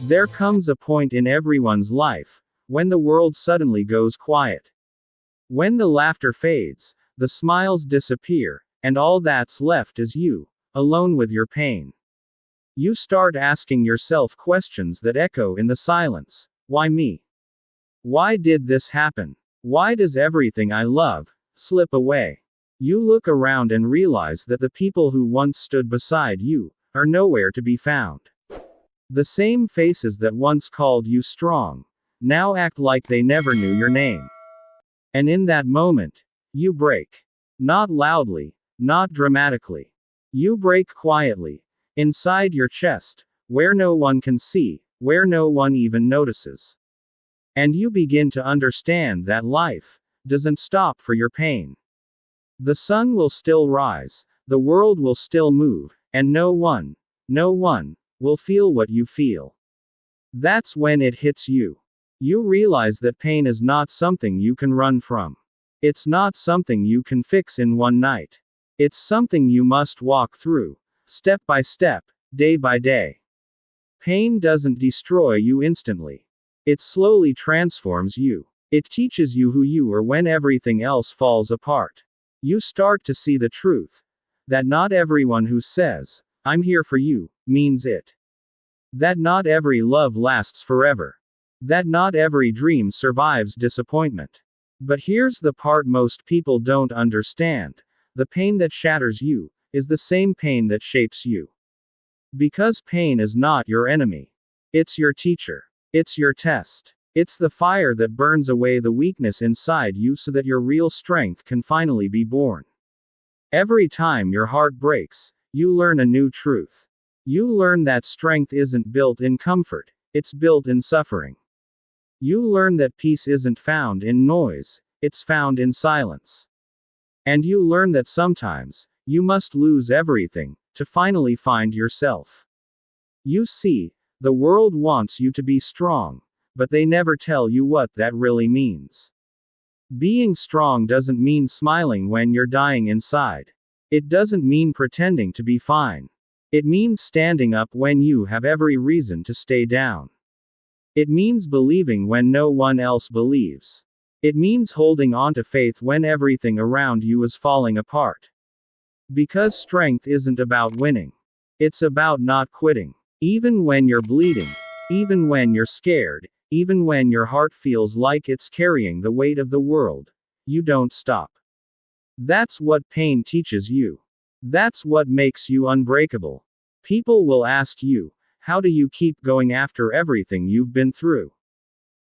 There comes a point in everyone's life when the world suddenly goes quiet. When the laughter fades, the smiles disappear, and all that's left is you, alone with your pain. You start asking yourself questions that echo in the silence. Why me? Why did this happen? Why does everything I love slip away? You look around and realize that the people who once stood beside you are nowhere to be found. The same faces that once called you strong now act like they never knew your name. And in that moment, you break. Not loudly, not dramatically. You break quietly, inside your chest, where no one can see, where no one even notices. And you begin to understand that life doesn't stop for your pain. The sun will still rise, the world will still move, and no one will feel what you feel. That's when it hits you. You realize that pain is not something you can run from. It's not something you can fix in one night. It's something you must walk through, step by step, day by day. Pain doesn't destroy you instantly. It slowly transforms you. It teaches you who you are when everything else falls apart. You start to see the truth. That not everyone who says, "I'm here for you," means it. That not every love lasts forever. That not every dream survives disappointment. But here's the part most people don't understand. The pain that shatters you is the same pain that shapes you. Because pain is not your enemy. It's your teacher. It's your test. It's the fire that burns away the weakness inside you so that your real strength can finally be born. Every time your heart breaks, you learn a new truth. You learn that strength isn't built in comfort, it's built in suffering. You learn that peace isn't found in noise, it's found in silence. And you learn that sometimes, you must lose everything to finally find yourself. You see, the world wants you to be strong, but they never tell you what that really means. Being strong doesn't mean smiling when you're dying inside. It doesn't mean pretending to be fine. It means standing up when you have every reason to stay down. It means believing when no one else believes. It means holding on to faith when everything around you is falling apart. Because strength isn't about winning. It's about not quitting. Even when you're bleeding. Even when you're scared. Even when your heart feels like it's carrying the weight of the world. You don't stop. That's what pain teaches you. That's what makes you unbreakable. People will ask you, how do you keep going after everything you've been through?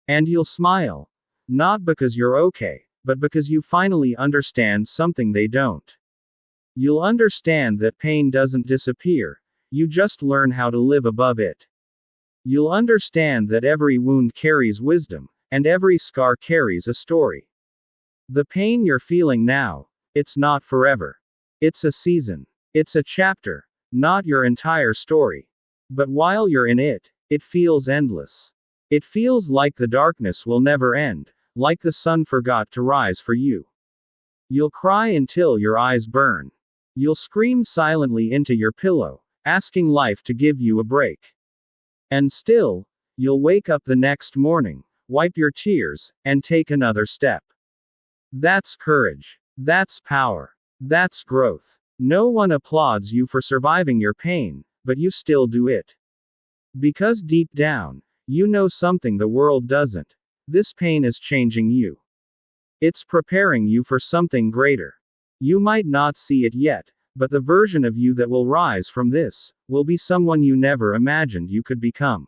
And you'll smile. Not because you're okay, but because you finally understand something they don't. You'll understand that pain doesn't disappear, you just learn how to live above it. You'll understand that every wound carries wisdom, and every scar carries a story. The pain you're feeling now, it's not forever. It's a season. It's a chapter, not your entire story. But while you're in it, it feels endless. It feels like the darkness will never end, like the sun forgot to rise for you. You'll cry until your eyes burn. You'll scream silently into your pillow, asking life to give you a break. And still, you'll wake up the next morning, wipe your tears, and take another step. That's courage. That's power. That's growth. No one applauds you for surviving your pain, but you still do it. Because deep down, you know something the world doesn't. This pain is changing you. It's preparing you for something greater. You might not see it yet, but the version of you that will rise from this will be someone you never imagined you could become.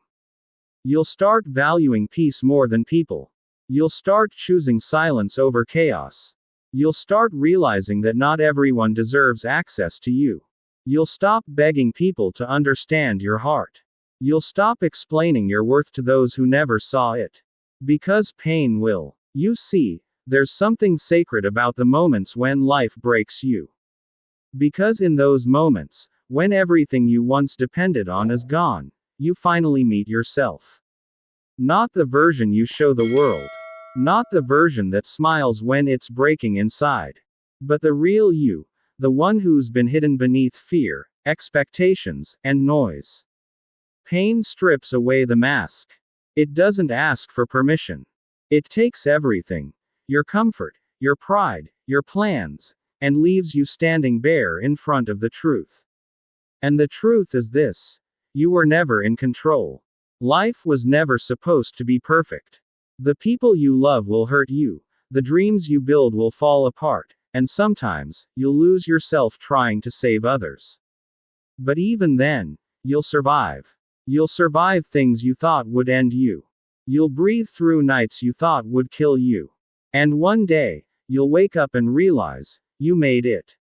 You'll start valuing peace more than people. You'll start choosing silence over chaos. You'll start realizing that not everyone deserves access to you. You'll stop begging people to understand your heart. You'll stop explaining your worth to those who never saw it. Because pain will. You see, there's something sacred about the moments when life breaks you. Because in those moments, when everything you once depended on is gone, you finally meet yourself. Not the version you show the world. Not the version that smiles when it's breaking inside. But the real you, the one who's been hidden beneath fear, expectations, and noise. Pain strips away the mask. It doesn't ask for permission. It takes everything, your comfort, your pride, your plans, and leaves you standing bare in front of the truth. And the truth is this: you were never in control. Life was never supposed to be perfect. The people you love will hurt you, the dreams you build will fall apart, and sometimes, you'll lose yourself trying to save others. But even then, you'll survive. You'll survive things you thought would end you. You'll breathe through nights you thought would kill you. And one day, you'll wake up and realize, you made it.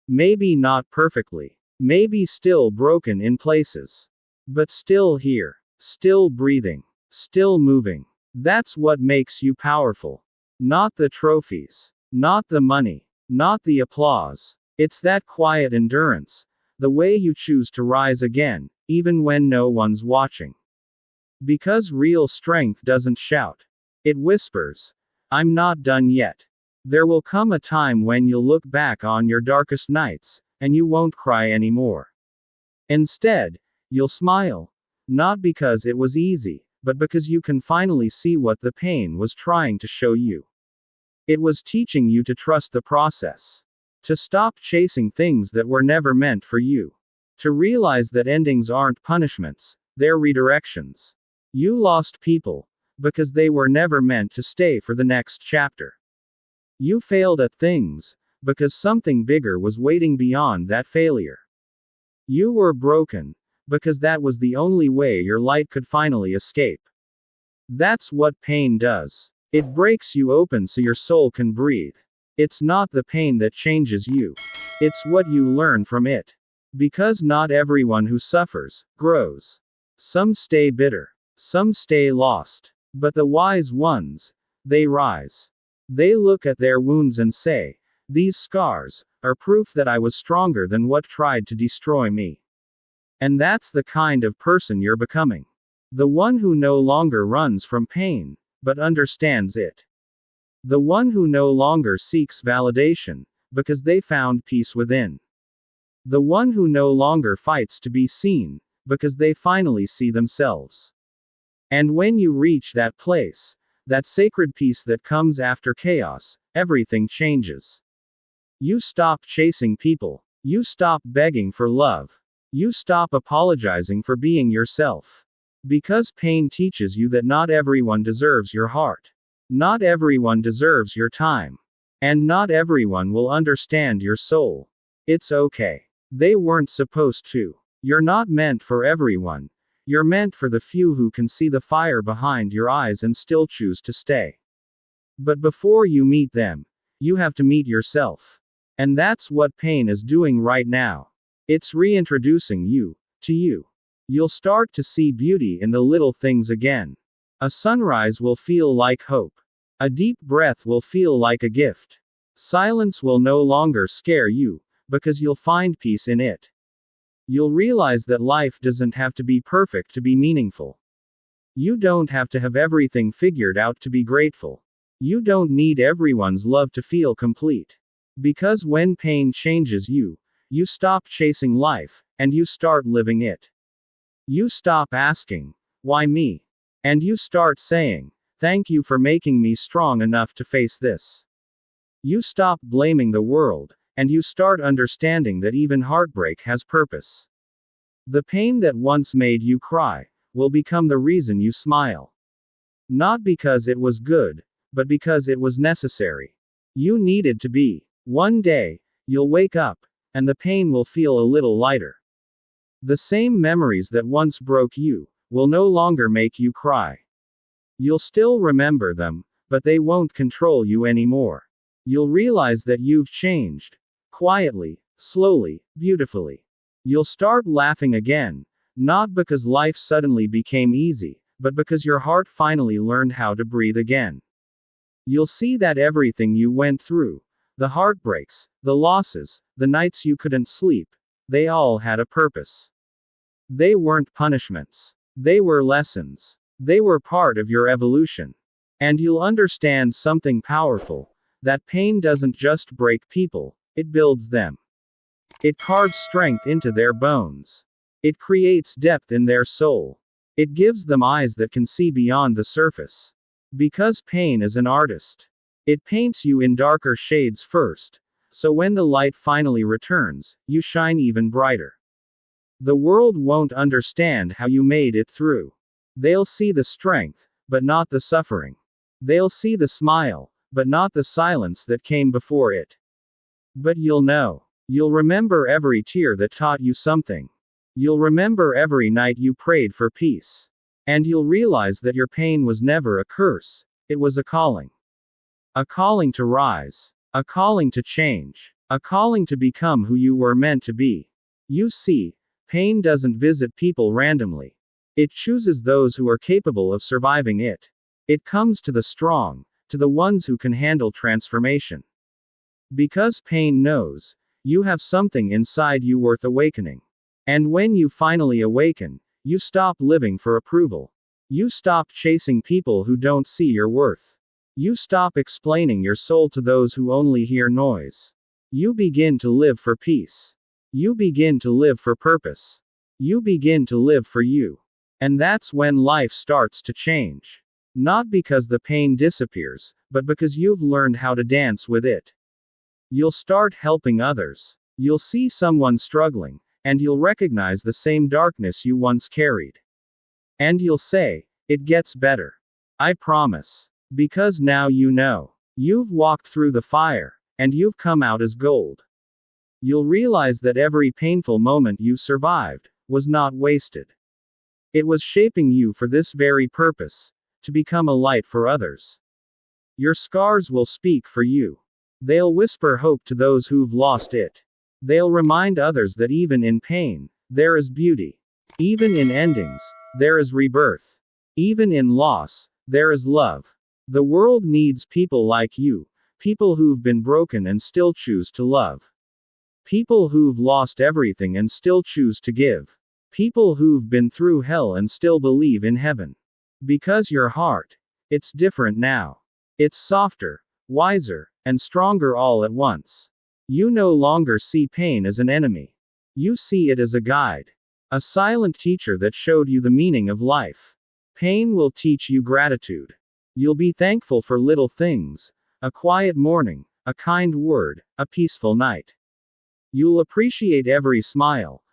Maybe not perfectly. Maybe still broken in places. But still here. Still breathing. Still moving. That's what makes you powerful. Not the trophies. Not the money. Not the applause. It's that quiet endurance. The way you choose to rise again, even when no one's watching. Because real strength doesn't shout. It whispers, "I'm not done yet." There will come a time when you'll look back on your darkest nights, and you won't cry anymore. Instead, you'll smile. Not because it was easy, but because you can finally see what the pain was trying to show you. It was teaching you to trust the process. To stop chasing things that were never meant for you. To realize that endings aren't punishments, they're redirections. You lost people, because they were never meant to stay for the next chapter. You failed at things, because something bigger was waiting beyond that failure. You were broken, because that was the only way your light could finally escape. That's what pain does. It breaks you open so your soul can breathe. It's not the pain that changes you. It's what you learn from it. Because not everyone who suffers, grows. Some stay bitter. Some stay lost. But the wise ones, they rise. They look at their wounds and say, "These scars are proof that I was stronger than what tried to destroy me." And that's the kind of person you're becoming. The one who no longer runs from pain, but understands it. The one who no longer seeks validation, because they found peace within. The one who no longer fights to be seen, because they finally see themselves. And when you reach that place, that sacred peace that comes after chaos, everything changes. You stop chasing people. You stop begging for love. You stop apologizing for being yourself. Because pain teaches you that not everyone deserves your heart. Not everyone deserves your time. And not everyone will understand your soul. It's okay. They weren't supposed to. You're not meant for everyone. You're meant for the few who can see the fire behind your eyes and still choose to stay. But before you meet them, you have to meet yourself. And that's what pain is doing right now. It's reintroducing you to you. You'll start to see beauty in the little things again. A sunrise will feel like hope. A deep breath will feel like a gift. Silence will no longer scare you, because you'll find peace in it. You'll realize that life doesn't have to be perfect to be meaningful. You don't have to have everything figured out to be grateful. You don't need everyone's love to feel complete. Because when pain changes you, you stop chasing life, and you start living it. You stop asking, "Why me?" And you start saying, "Thank you for making me strong enough to face this." You stop blaming the world, and you start understanding that even heartbreak has purpose. The pain that once made you cry will become the reason you smile. Not because it was good, but because it was necessary. You needed to be. One day, you'll wake up, and the pain will feel a little lighter. The same memories that once broke you will no longer make you cry. You'll still remember them, but they won't control you anymore. You'll realize that you've changed. Quietly, slowly, beautifully. You'll start laughing again, not because life suddenly became easy, but because your heart finally learned how to breathe again. You'll see that everything you went through, the heartbreaks, the losses, the nights you couldn't sleep, they all had a purpose. They weren't punishments. They were lessons. They were part of your evolution. And you'll understand something powerful: that pain doesn't just break people, it builds them. It carves strength into their bones. It creates depth in their soul. It gives them eyes that can see beyond the surface. Because pain is an artist. It paints you in darker shades first, so when the light finally returns, you shine even brighter. The world won't understand how you made it through. They'll see the strength, but not the suffering. They'll see the smile, but not the silence that came before it. But you'll know. You'll remember every tear that taught you something. You'll remember every night you prayed for peace. And you'll realize that your pain was never a curse, it was a calling. A calling to rise. A calling to change. A calling to become who you were meant to be. You see, pain doesn't visit people randomly. It chooses those who are capable of surviving it. It comes to the strong, to the ones who can handle transformation. Because pain knows, you have something inside you worth awakening. And when you finally awaken, you stop living for approval. You stop chasing people who don't see your worth. You stop explaining your soul to those who only hear noise. You begin to live for peace. You begin to live for purpose. You begin to live for you. And that's when life starts to change. Not because the pain disappears, but because you've learned how to dance with it. You'll start helping others. You'll see someone struggling, and you'll recognize the same darkness you once carried. And you'll say, "It gets better. I promise." Because now you know. You've walked through the fire, and you've come out as gold. You'll realize that every painful moment you survived was not wasted. It was shaping you for this very purpose, to become a light for others. Your scars will speak for you. They'll whisper hope to those who've lost it. They'll remind others that even in pain, there is beauty. Even in endings, there is rebirth. Even in loss, there is love. The world needs people like you, people who've been broken and still choose to love. People who've lost everything and still choose to give. People who've been through hell and still believe in heaven. Because your heart, it's different now. It's softer, wiser, and stronger all at once. You no longer see pain as an enemy. You see it as a guide. A silent teacher that showed you the meaning of life. Pain will teach you gratitude. You'll be thankful for little things. A quiet morning, a kind word, a peaceful night. You'll appreciate every smile,